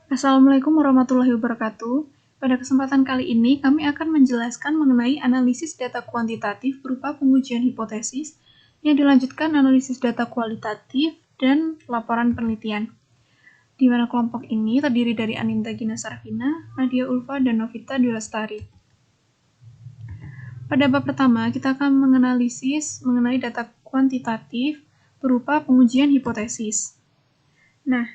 Assalamualaikum warahmatullahi wabarakatuh. Pada kesempatan kali ini, kami akan menjelaskan mengenai analisis data kuantitatif berupa pengujian hipotesis yang dilanjutkan analisis data kualitatif dan laporan penelitian. Di mana kelompok ini terdiri dari Aninta Gina Sarvina, Nadia Ulfa, dan Novita Dwi-Lestari. Pada bab pertama, kita akan menganalisis mengenai data kuantitatif berupa pengujian hipotesis. Nah,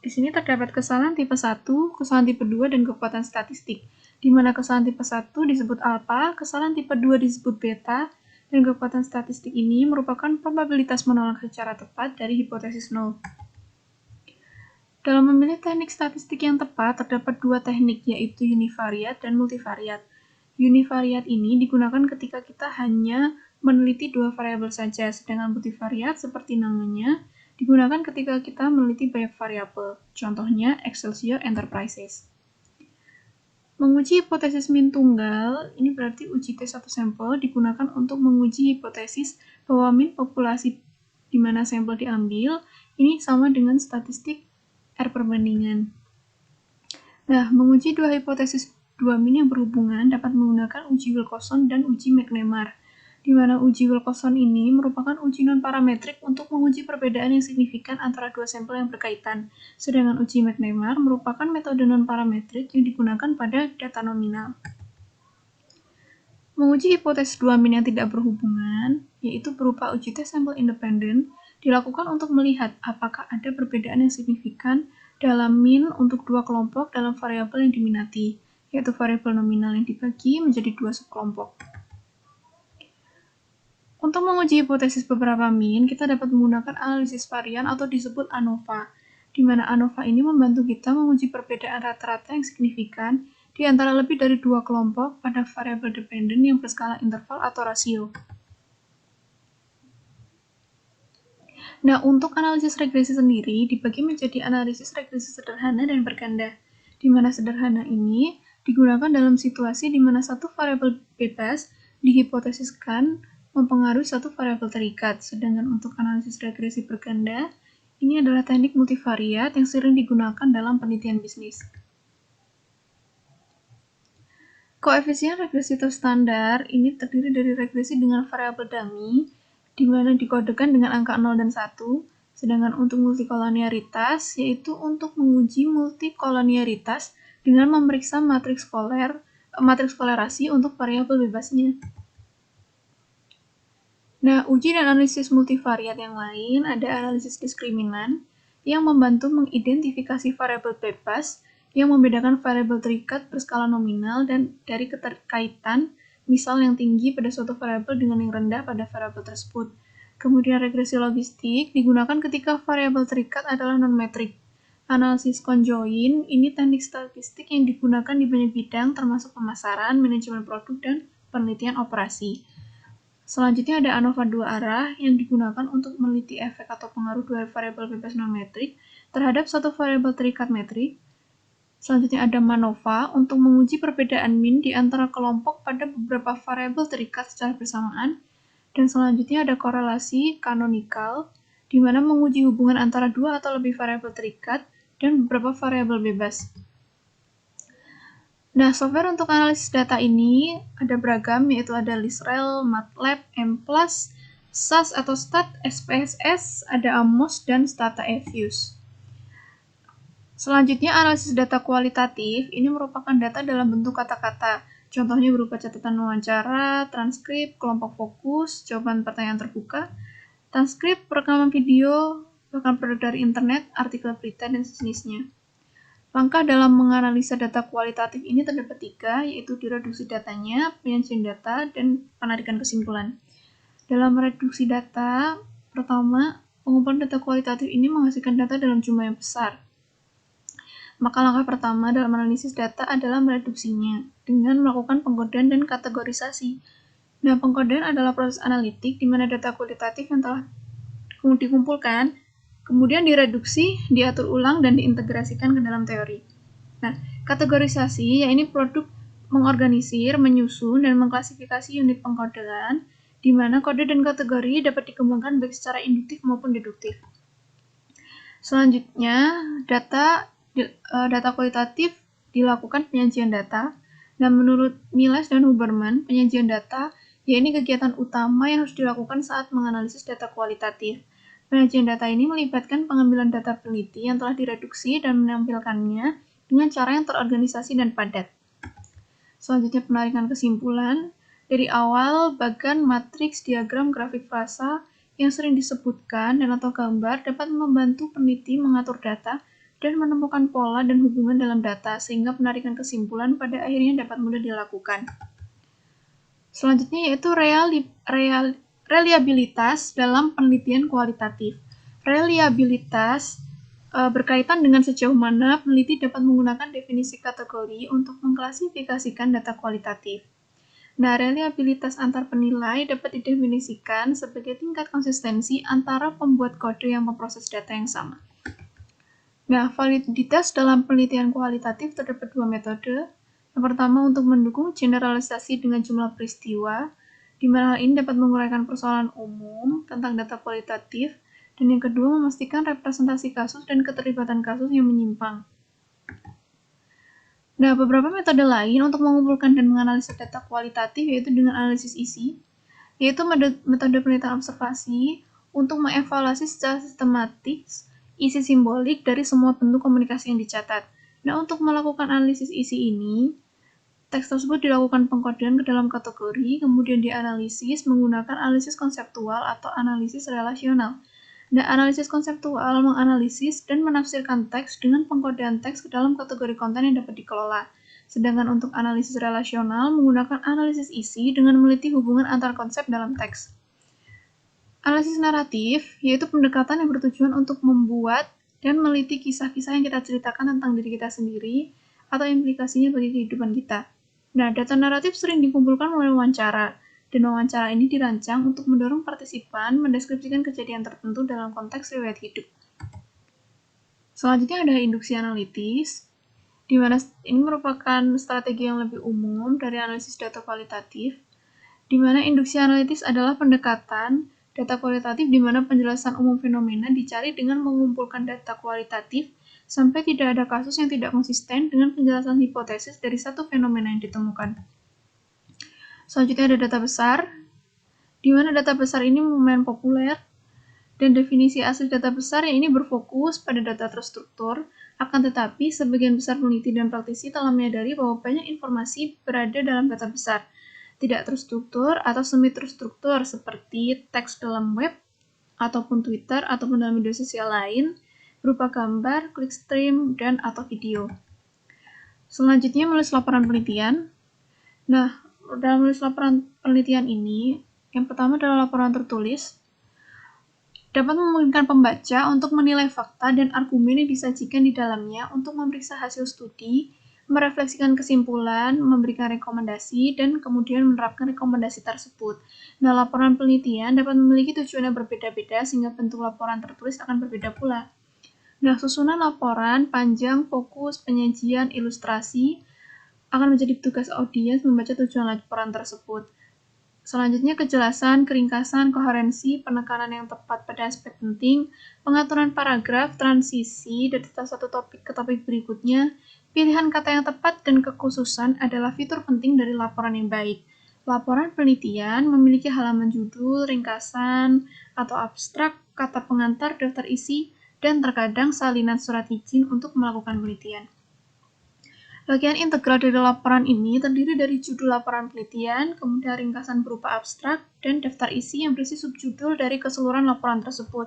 di sini terdapat kesalahan tipe 1, kesalahan tipe 2, dan kekuatan statistik, di mana kesalahan tipe 1 disebut alfa, kesalahan tipe 2 disebut beta, dan kekuatan statistik ini merupakan probabilitas menolak secara tepat dari hipotesis 0. Dalam memilih teknik statistik yang tepat, terdapat dua teknik, yaitu univariat dan multivariat. Univariat ini digunakan ketika kita hanya meneliti dua variabel saja, sedangkan multivariat seperti namanya digunakan ketika kita meneliti banyak variabel, contohnya Excelsior Enterprises. Menguji hipotesis min tunggal, ini berarti uji tes satu sampel digunakan untuk menguji hipotesis bahwa min populasi di mana sampel diambil, ini sama dengan statistik R perbandingan. Nah, menguji dua hipotesis dua min yang berhubungan dapat menggunakan uji Wilcoxon dan uji McNemar, di mana uji Wilcoxon ini merupakan uji non-parametrik untuk menguji perbedaan yang signifikan antara dua sampel yang berkaitan, sedangkan uji McNemar merupakan metode non-parametrik yang digunakan pada data nominal. Menguji hipotesis dua min yang tidak berhubungan, yaitu berupa uji tes sampel independen, dilakukan untuk melihat apakah ada perbedaan yang signifikan dalam min untuk dua kelompok dalam variabel yang diminati, yaitu variabel nominal yang dibagi menjadi dua subkelompok. Untuk menguji hipotesis beberapa min, kita dapat menggunakan analisis varian atau disebut ANOVA, di mana ANOVA ini membantu kita menguji perbedaan rata-rata yang signifikan di antara lebih dari dua kelompok pada variabel dependen yang berskala interval atau rasio. Nah, untuk analisis regresi sendiri dibagi menjadi analisis regresi sederhana dan berganda, di mana sederhana ini digunakan dalam situasi di mana satu variabel bebas dihipotesiskan mempengaruhi satu variabel terikat, sedangkan untuk analisis regresi berganda, ini adalah teknik multivariat yang sering digunakan dalam penelitian bisnis. Koefisien regresi terstandar ini terdiri dari regresi dengan variabel dummy, di mana dikodekan dengan angka 0 dan 1, sedangkan untuk multikoloniaritas, yaitu untuk menguji multikoloniaritas dengan memeriksa matriks kolerasi untuk variabel bebasnya. Nah, uji dan analisis multivariat yang lain ada analisis diskriminan yang membantu mengidentifikasi variabel bebas yang membedakan variabel terikat berskala nominal dan dari keterkaitan misal yang tinggi pada suatu variabel dengan yang rendah pada variabel tersebut. Kemudian regresi logistik digunakan ketika variabel terikat adalah non-metrik. Analisis conjoint ini teknik statistik yang digunakan di banyak bidang termasuk pemasaran, manajemen produk, dan penelitian operasi. Selanjutnya ada ANOVA dua arah yang digunakan untuk meneliti efek atau pengaruh dua variabel bebas non-metrik terhadap satu variabel terikat metrik. Selanjutnya ada MANOVA untuk menguji perbedaan min di antara kelompok pada beberapa variabel terikat secara bersamaan. Dan selanjutnya ada korelasi kanonikal, di mana menguji hubungan antara dua atau lebih variabel terikat dan beberapa variabel bebas. Nah, software untuk analisis data ini ada beragam, yaitu ada Lisrel, MATLAB, M+, SAS atau STAT, SPSS, ada Amos, dan StataEFuse. Selanjutnya, analisis data kualitatif ini merupakan data dalam bentuk kata-kata, contohnya berupa catatan wawancara, transkrip, kelompok fokus, jawaban pertanyaan terbuka, transkrip, rekaman video, bahkan produk dari internet, artikel berita, dan sejenisnya. Langkah dalam menganalisa data kualitatif ini terdapat 3, yaitu direduksi datanya, penyajian data, dan penarikan kesimpulan. Dalam mereduksi data, pertama, pengumpulan data kualitatif ini menghasilkan data dalam jumlah yang besar. Maka langkah pertama dalam analisis data adalah mereduksinya, dengan melakukan pengkodean dan kategorisasi. Nah, pengkodean adalah proses analitik di mana data kualitatif yang telah dikumpulkan kemudian direduksi, diatur ulang, dan diintegrasikan ke dalam teori. Nah, kategorisasi, yaitu produk mengorganisir, menyusun, dan mengklasifikasi unit pengkodean, di mana kode dan kategori dapat dikembangkan baik secara induktif maupun deduktif. Selanjutnya, data data kualitatif dilakukan penyajian data. Dan menurut Miles dan Huberman, penyajian data ya ini kegiatan utama yang harus dilakukan saat menganalisis data kualitatif. Penyajian data ini melibatkan pengambilan data peneliti yang telah direduksi dan menampilkannya dengan cara yang terorganisasi dan padat. Selanjutnya penarikan kesimpulan. Dari awal, bagan, matriks, diagram, grafik frasa yang sering disebutkan dan atau gambar dapat membantu peneliti mengatur data dan menemukan pola dan hubungan dalam data sehingga penarikan kesimpulan pada akhirnya dapat mudah dilakukan. Selanjutnya yaitu reliabilitas dalam penelitian kualitatif. Reliabilitas berkaitan dengan sejauh mana peneliti dapat menggunakan definisi kategori untuk mengklasifikasikan data kualitatif. Nah, reliabilitas antar penilai dapat didefinisikan sebagai tingkat konsistensi antara pembuat kode yang memproses data yang sama. Nah, validitas dalam penelitian kualitatif terdapat dua metode. Yang pertama untuk mendukung generalisasi dengan jumlah peristiwa, di mana hal ini dapat menguraikan persoalan umum tentang data kualitatif, dan yang kedua memastikan representasi kasus dan keterlibatan kasus yang menyimpang. Nah, beberapa metode lain untuk mengumpulkan dan menganalisis data kualitatif yaitu dengan analisis isi, yaitu metode penelitian observasi untuk mengevaluasi secara sistematis isi simbolik dari semua bentuk komunikasi yang dicatat. Nah, untuk melakukan analisis isi ini, teks tersebut dilakukan pengkodean ke dalam kategori, kemudian dianalisis menggunakan analisis konseptual atau analisis relasional. Nah, analisis konseptual menganalisis dan menafsirkan teks dengan pengkodean teks ke dalam kategori konten yang dapat dikelola. Sedangkan untuk analisis relasional menggunakan analisis isi dengan meneliti hubungan antar konsep dalam teks. Analisis naratif yaitu pendekatan yang bertujuan untuk membuat dan meneliti kisah-kisah yang kita ceritakan tentang diri kita sendiri atau implikasinya bagi kehidupan kita. Nah, data naratif sering dikumpulkan melalui wawancara. Dan wawancara ini dirancang untuk mendorong partisipan mendeskripsikan kejadian tertentu dalam konteks riwayat hidup. Selanjutnya ada induksi analitis, di mana ini merupakan strategi yang lebih umum dari analisis data kualitatif, di mana induksi analitis adalah pendekatan data kualitatif di mana penjelasan umum fenomena dicari dengan mengumpulkan data kualitatif sampai tidak ada kasus yang tidak konsisten dengan penjelasan hipotesis dari satu fenomena yang ditemukan. Selanjutnya ada data besar, di mana data besar ini lumayan populer, dan definisi asli data besar yang ini berfokus pada data terstruktur, akan tetapi sebagian besar peneliti dan praktisi telah menyadari bahwa banyak informasi berada dalam data besar, tidak terstruktur atau semi-terstruktur seperti teks dalam web, ataupun Twitter, ataupun dalam media sosial lain, berupa gambar, clickstream, dan atau video. Selanjutnya menulis laporan penelitian. Nah, dalam menulis laporan penelitian ini, yang pertama adalah laporan tertulis, dapat memungkinkan pembaca untuk menilai fakta dan argumen yang disajikan di dalamnya untuk memeriksa hasil studi, merefleksikan kesimpulan, memberikan rekomendasi, dan kemudian menerapkan rekomendasi tersebut. Nah, laporan penelitian dapat memiliki tujuan yang berbeda-beda sehingga bentuk laporan tertulis akan berbeda pula. Nah, susunan laporan, panjang, fokus, penyajian, ilustrasi, akan menjadi tugas audiens membaca tujuan laporan tersebut. Selanjutnya kejelasan, keringkasan, koherensi, penekanan yang tepat pada aspek penting, pengaturan paragraf, transisi dari satu topik ke topik berikutnya, pilihan kata yang tepat dan kekhususan adalah fitur penting dari laporan yang baik. Laporan penelitian memiliki halaman judul, ringkasan, atau abstrak, kata pengantar, daftar isi, dan terkadang salinan surat izin untuk melakukan penelitian. Bagian integral dari laporan ini terdiri dari judul laporan penelitian, kemudian ringkasan berupa abstrak, dan daftar isi yang berisi subjudul dari keseluruhan laporan tersebut.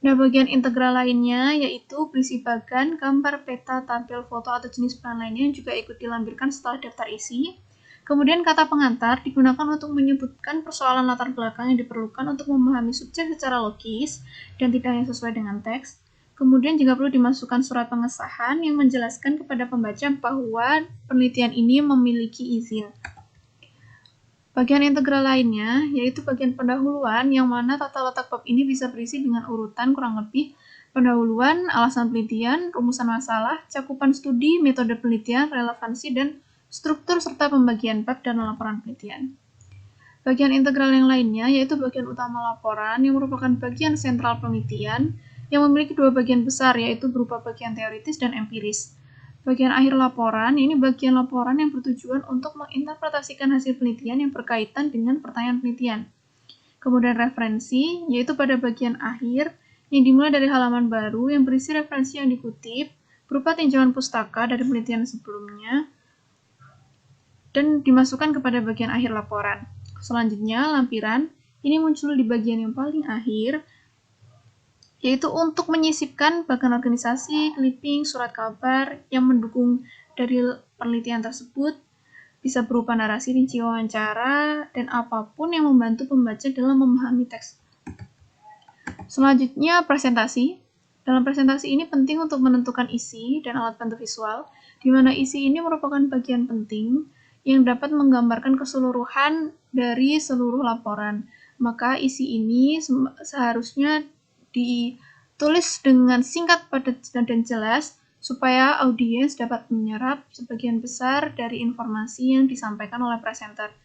Nah, bagian integral lainnya yaitu berisi bagan, gambar, peta, tampil, foto, atau jenis bahan lainnya yang juga ikut dilampirkan setelah daftar isi. Kemudian kata pengantar digunakan untuk menyebutkan persoalan latar belakang yang diperlukan untuk memahami subjek secara logis dan tidak hanya sesuai dengan teks. Kemudian juga perlu dimasukkan surat pengesahan yang menjelaskan kepada pembaca bahwa penelitian ini memiliki izin. Bagian integral lainnya yaitu bagian pendahuluan yang mana tata letak bab ini bisa berisi dengan urutan kurang lebih pendahuluan, alasan penelitian, rumusan masalah, cakupan studi, metode penelitian, relevansi, dan struktur serta pembagian bab dan laporan penelitian. Bagian integral yang lainnya yaitu bagian utama laporan yang merupakan bagian sentral penelitian yang memiliki dua bagian besar, yaitu berupa bagian teoritis dan empiris. Bagian akhir laporan, ini bagian laporan yang bertujuan untuk menginterpretasikan hasil penelitian yang berkaitan dengan pertanyaan penelitian. Kemudian referensi, yaitu pada bagian akhir, yang dimulai dari halaman baru yang berisi referensi yang dikutip, berupa tinjauan pustaka dari penelitian sebelumnya, dan dimasukkan kepada bagian akhir laporan. Selanjutnya, lampiran, ini muncul di bagian yang paling akhir, yaitu untuk menyisipkan bagian organisasi, clipping, surat kabar yang mendukung dari penelitian tersebut, bisa berupa narasi rinci wawancara, dan apapun yang membantu pembaca dalam memahami teks. Selanjutnya, presentasi. Dalam presentasi ini penting untuk menentukan isi dan alat bantu visual, di mana isi ini merupakan bagian penting yang dapat menggambarkan keseluruhan dari seluruh laporan. Maka isi ini seharusnya ditulis dengan singkat, padat, dan jelas supaya audiens dapat menyerap sebagian besar dari informasi yang disampaikan oleh presenter.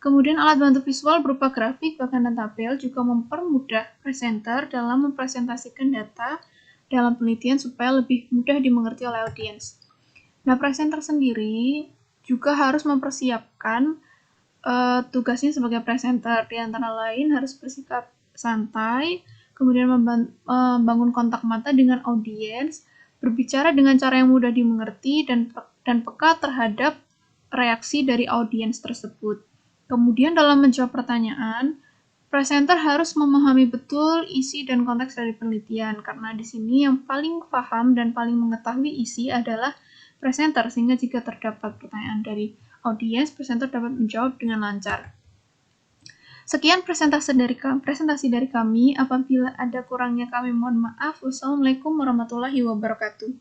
Kemudian alat bantu visual berupa grafik, bahkan dan tabel juga mempermudah presenter dalam mempresentasikan data dalam penelitian supaya lebih mudah dimengerti oleh audiens. Nah, presenter sendiri juga harus mempersiapkan tugasnya sebagai presenter, di antara lain harus bersikap santai, kemudian membangun kontak mata dengan audiens, berbicara dengan cara yang mudah dimengerti dan peka terhadap reaksi dari audiens tersebut. Kemudian dalam menjawab pertanyaan, presenter harus memahami betul isi dan konteks dari penelitian, karena di sini yang paling paham dan paling mengetahui isi adalah presenter, sehingga jika terdapat pertanyaan dari audiens, presenter dapat menjawab dengan lancar. Sekian presentasi dari kami. Apabila ada kurangnya kami mohon maaf. Wassalamualaikum warahmatullahi wabarakatuh.